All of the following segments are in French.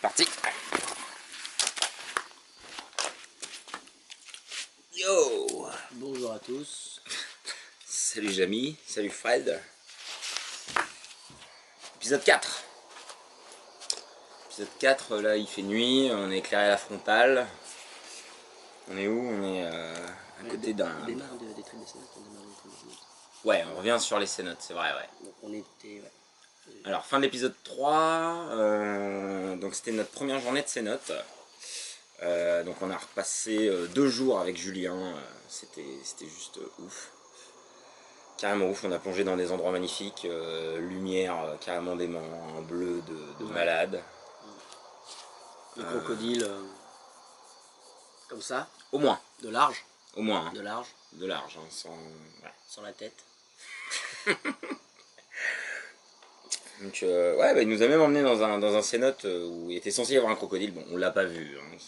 Parti. Yo. Bonjour à tous. Salut Jamy, salut Fred. Épisode 4. Épisode 4, là il fait nuit, on est éclairé à la frontale. On est où? On est à côté d'un... On démarre des traits de Cénotes, Ouais, on revient sur les Cénotes, c'est vrai, ouais. Donc on était... Ouais. Alors, fin de l'épisode 3, donc c'était notre première journée de Cénotes. Donc on a repassé 2 jours avec Julien, c'était juste ouf. Carrément ouf, on a plongé dans des endroits magnifiques, lumière carrément d'aimant, un bleu de malade. Le crocodile, comme ça, Au moins, de large, au moins, hein. de large, De large, hein, sans... Ouais. sur la tête. Donc ouais, bah, il nous a même emmené dans un cénote où il était censé y avoir un crocodile. Bon, on l'a pas vu, hein,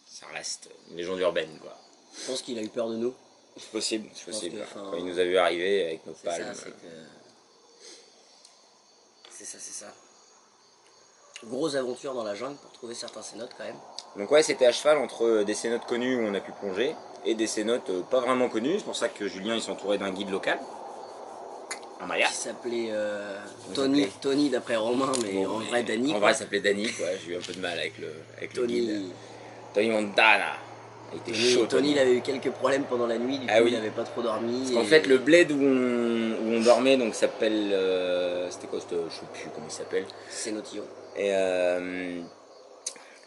ça reste une légende urbaine, quoi. Je pense qu'il a eu peur de nous. C'est possible, c'est possible. que, Quand il nous a vu arriver avec nos C'est palmes. ça, c'est que... C'est ça. Grosse aventure dans la jungle pour trouver certains cénotes quand même. Donc ouais, c'était à cheval entre des cénotes connues où on a pu plonger et des cénotes pas vraiment connues. C'est pour ça que Julien il s'entourait d'un guide local, un Maya. Qui s'appelait Tony d'après Romain, mais Bon, en vrai Danny. En vrai, il s'appelait Danny, quoi. J'ai eu un peu de mal avec le guide. Tony, Tony Montana. Il était chaud. Tony, il avait eu quelques problèmes pendant la nuit, du coup oui. il n'avait pas trop dormi. Parce qu'en fait, le bled où on dormait, donc s'appelle. C'était quoi? Je sais plus comment il s'appelle. Cénotillon.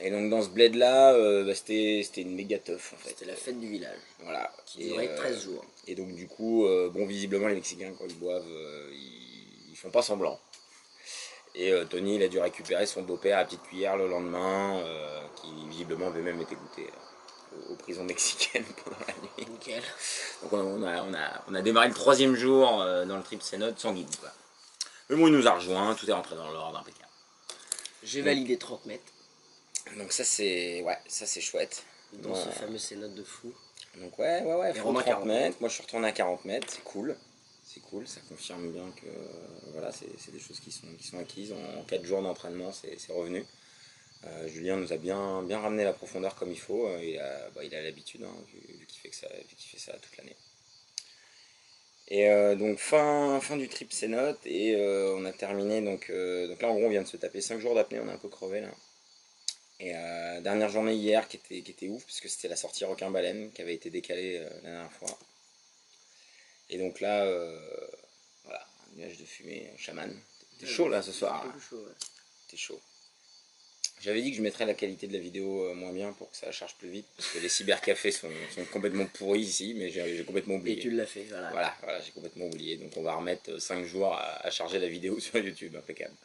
Et donc dans ce bled là, c'était une méga teuf en fait. C'était la fête du village. Voilà. Qui durait 13 jours. Et donc du coup, bon visiblement les Mexicains quand ils boivent, ils font pas semblant. Et Tony il a dû récupérer son beau-père à petite cuillère le lendemain, qui visiblement avait même été goûté aux prisons mexicaines pendant la nuit. Nickel. Donc on a démarré le 3e jour dans le trip Cénotes sans guide, quoi. Mais bon, il nous a rejoint, tout est rentré dans l'ordre, impeccable. J'ai validé 30 mètres. Donc ça c'est chouette. Dans ce fameux cénote de fou. Donc ouais, faut 30 40 mètres. Moi je suis retourné à 40 mètres, c'est cool. C'est cool, ça confirme bien que voilà, c'est des choses qui sont acquises. En 4 jours d'entraînement, c'est revenu. Julien nous a bien ramené la profondeur comme il faut. Il a l'habitude, hein, vu qu'il fait ça toute l'année. Et donc fin du trip Cénotes et on a terminé donc là en gros on vient de se taper 5 jours d'apnée, on est un peu crevé là. Et dernière journée hier qui était ouf parce que c'était la sortie requin-baleine qui avait été décalée la dernière fois. Et donc là voilà, un nuage de fumée, chaman. T'es chaud là ce soir. Un peu plus chaud, ouais. T'es chaud. J'avais dit que je mettrais la qualité de la vidéo moins bien pour que ça charge plus vite, parce que les cybercafés sont complètement pourris ici, mais j'ai complètement oublié. Et tu l'as fait, voilà. Voilà, j'ai complètement oublié, donc on va remettre 5 jours à charger la vidéo sur YouTube, impeccable.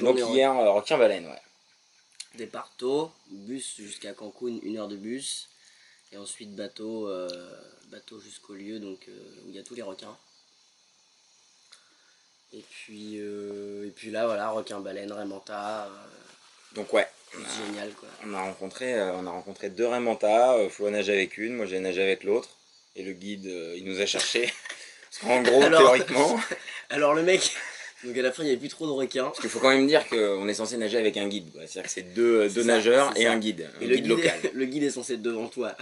Donc hier, requin-baleine, ouais. Départ tôt, bus jusqu'à Cancun, 1 heure de bus, et ensuite bateau jusqu'au lieu donc, où il y a tous les requins. Et puis là, voilà, requin-baleine, raimanta. Donc ouais, génial quoi. On a rencontré 2 raimentas, Flo a nagé avec une, moi j'ai nagé avec l'autre, et le guide il nous a cherché. En gros, théoriquement... Alors le mec, donc à la fin il n'y avait plus trop de requins. Parce qu'il faut quand même dire qu'on est censé nager avec un guide, c'est-à-dire que c'est deux nageurs et un guide, local. Le guide est censé être devant toi.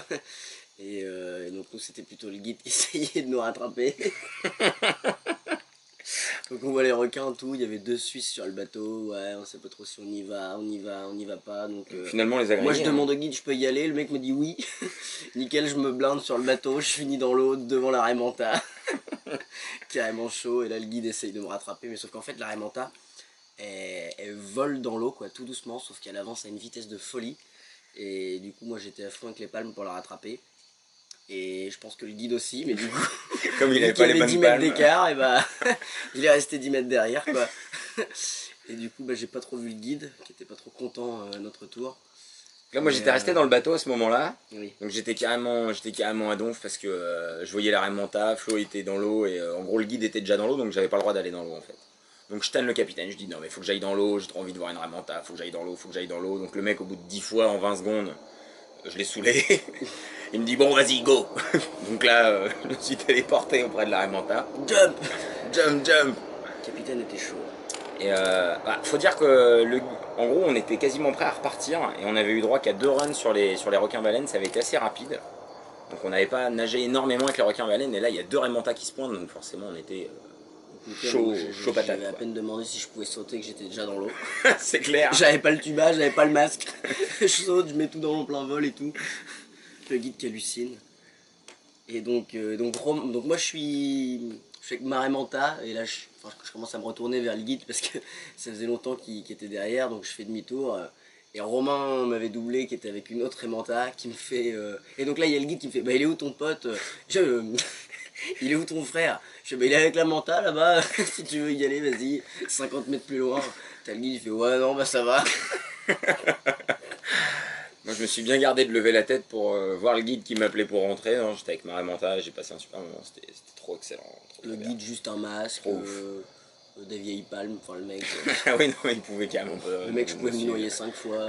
Et donc nous c'était plutôt le guide qui essayait de nous rattraper. Donc on voit les requins, tout, il y avait 2 Suisses sur le bateau, ouais, on sait pas trop si on y va pas, donc... Finalement les agrégés... Moi je demande au guide, je peux y aller, le mec me dit oui. Nickel, je me blinde sur le bateau, je finis dans l'eau, devant la raimanta. Carrément chaud, et là le guide essaye de me rattraper, mais sauf qu'en fait la raimanta, elle vole dans l'eau, quoi, tout doucement, sauf qu'elle avance à une vitesse de folie. Et du coup moi j'étais à fond avec les palmes pour la rattraper. Et je pense que le guide aussi, mais du coup, comme il avait pas les bonnes 10 mètres d'écart, et bah, il est resté 10 mètres derrière, quoi. Et du coup, bah, j'ai pas trop vu le guide, qui était pas trop content à notre tour. Là, moi j'étais resté dans le bateau à ce moment-là, oui. Donc j'étais carrément à donf parce que je voyais la raimanta, Flo était dans l'eau et en gros le guide était déjà dans l'eau, donc j'avais pas le droit d'aller dans l'eau en fait. Donc je tanne le capitaine, je dis non mais faut que j'aille dans l'eau, j'ai trop envie de voir une raimanta, faut que j'aille dans l'eau, donc le mec au bout de 10 fois en 20 secondes, je l'ai saoulé. Il me dit bon vas-y go. Donc là je me suis téléporté auprès de la raimanta. Jump. Jump. Le capitaine était chaud. Et faut dire que en gros on était quasiment prêt à repartir et on avait eu droit qu'à 2 runs sur les requins-baleines, ça avait été assez rapide. Donc on n'avait pas nagé énormément avec les requins-baleines et là il y a 2 raimentas qui se pointent donc forcément on était chaud patate. J'avais à peine demandé si je pouvais sauter, que j'étais déjà dans l'eau. C'est clair. J'avais pas le tuba, j'avais pas le masque. Je saute, je mets tout dans mon plein vol et tout. Le guide qui hallucine. Et donc moi je suis avec Marée Manta et là je commence à me retourner vers le guide parce que ça faisait longtemps qu'il était derrière, donc je fais demi-tour. Et Romain m'avait doublé qui était avec une autre Raimanta qui me fait... Et donc là il y a le guide qui me fait bah il est où ton pote? Il est où ton frère? Je fais bah il est avec la Manta là-bas, si tu veux y aller vas-y, 50 mètres plus loin. T'as le guide il fait ouais non bah ça va. Moi je me suis bien gardé de lever la tête pour voir le guide qui m'appelait pour rentrer. J'étais avec Marée Manta, j'ai passé un super moment, c'était trop excellent. Le guide juste un masque, des vieilles palmes, enfin le mec... Ah oui non mais il pouvait carrément pas. Le mec je pouvais me noyer 5 fois.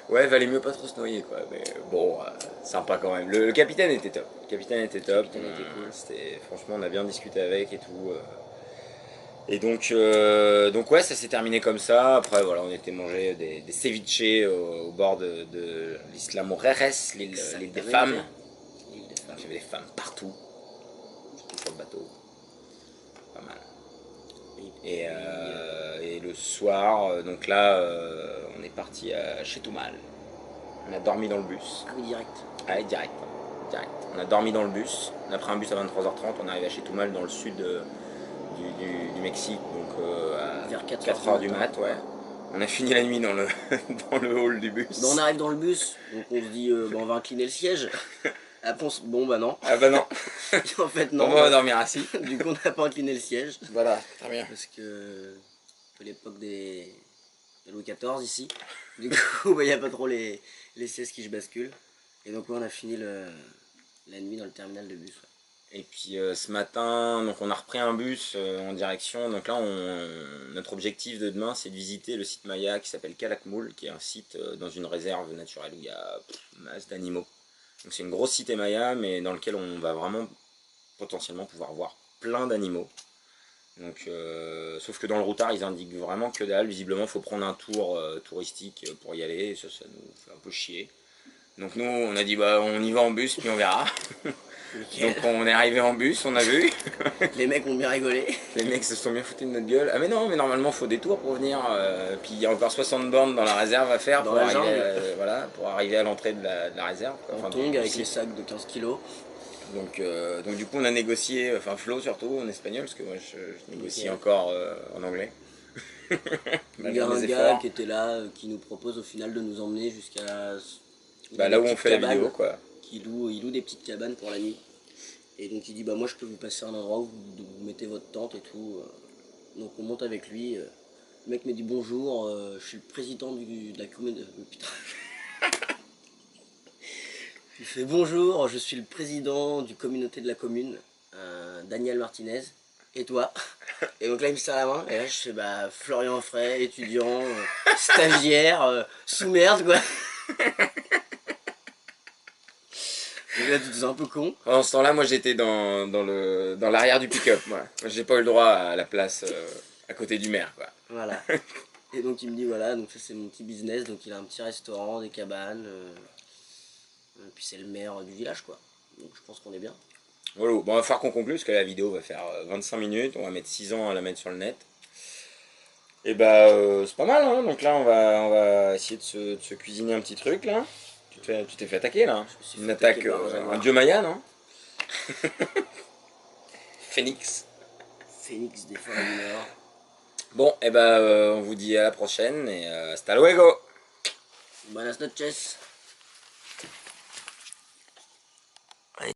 Ouais, valait mieux pas trop se noyer quoi, mais bon, sympa quand même. Le capitaine était top. Le capitaine était top. Le capitaine était cool. Franchement, on a bien discuté avec et tout. Et donc ouais, ça s'est terminé comme ça. Après, voilà, on était manger des ceviches au bord de l'Isla Mujeres, l'île des femmes. J'avais des femmes partout, surtout sur le bateau. Pas mal. Et le soir, donc là, on est parti à Chetumal. On a dormi dans le bus. Ah oui, direct. Allez, direct. On a dormi dans le bus. On a pris un bus à 23h30. On est arrivé à Chetumal dans le sud du Mexique, donc vers 4h du mat. Ouais. On a fini la nuit dans le, dans le hall du bus. On arrive dans le bus, donc on se dit on va incliner le siège. Après on se... Bon bah non. Ah bah non. En fait non. On va dormir assis. Du coup on n'a pas incliné le siège. Voilà, très bien. Parce que c'est l'époque des Louis XIV ici. Du coup il n'y a pas trop les sièges qui se basculent. Et donc on a fini la nuit dans le terminal de bus. Ouais. Et puis ce matin, donc on a repris un bus en direction. Donc là, notre objectif de demain, c'est de visiter le site Maya qui s'appelle Calakmul, qui est un site dans une réserve naturelle où il y a masse d'animaux. Donc c'est une grosse cité Maya, mais dans lequel on va vraiment potentiellement pouvoir voir plein d'animaux. Donc, sauf que dans le routard, ils indiquent vraiment que dalle. Visiblement, il faut prendre un tour touristique pour y aller. Et ça nous fait un peu chier. Donc nous, on a dit bah on y va en bus, puis on verra. Donc on est arrivé en bus, on a vu. Les mecs ont bien rigolé. Les mecs se sont bien foutus de notre gueule. Ah mais non, mais normalement faut des tours pour venir. Puis il y a encore 60 bornes dans la réserve à faire pour arriver à l'entrée de la réserve. En tongue avec les sacs de 15 kilos. Donc du coup on a négocié, enfin Flo surtout en espagnol, parce que moi je négocie encore en anglais. Il y a un gars qui était là, qui nous propose au final de nous emmener jusqu'à... là où on fait la vidéo quoi. Il loue des petites cabanes pour la nuit. Et donc il dit bah moi je peux vous passer un endroit où vous mettez votre tente et tout. Donc on monte avec lui. Le mec me dit bonjour, je suis le président de la commune. Putain. Il fait bonjour, je suis le président du communauté de la commune, Daniel Martinez. Et toi? Et donc là il me serre la main. Et là je fais bah Florian Frey, étudiant, stagiaire, sous merde quoi. Donc là, tu te sens un peu con. Pendant ce temps-là, moi j'étais dans l'arrière du pick-up. Moi j'ai pas eu le droit à la place à côté du maire quoi. Voilà. Et donc il me dit voilà, donc ça c'est mon petit business. Donc il a un petit restaurant, des cabanes. Et puis c'est le maire du village quoi. Donc je pense qu'on est bien. Voilà. Bon, il va falloir qu'on conclue parce que la vidéo va faire 25 minutes. On va mettre 6 ans à la mettre sur le net. Et bah c'est pas mal hein. Donc là on va essayer de se cuisiner un petit truc là. Tu t'es fait attaquer là. Une attaque, un dieu maya non? Phoenix. Phoenix des forêts du Nord. Bon, et on vous dit à la prochaine et hasta luego. Buenas noches.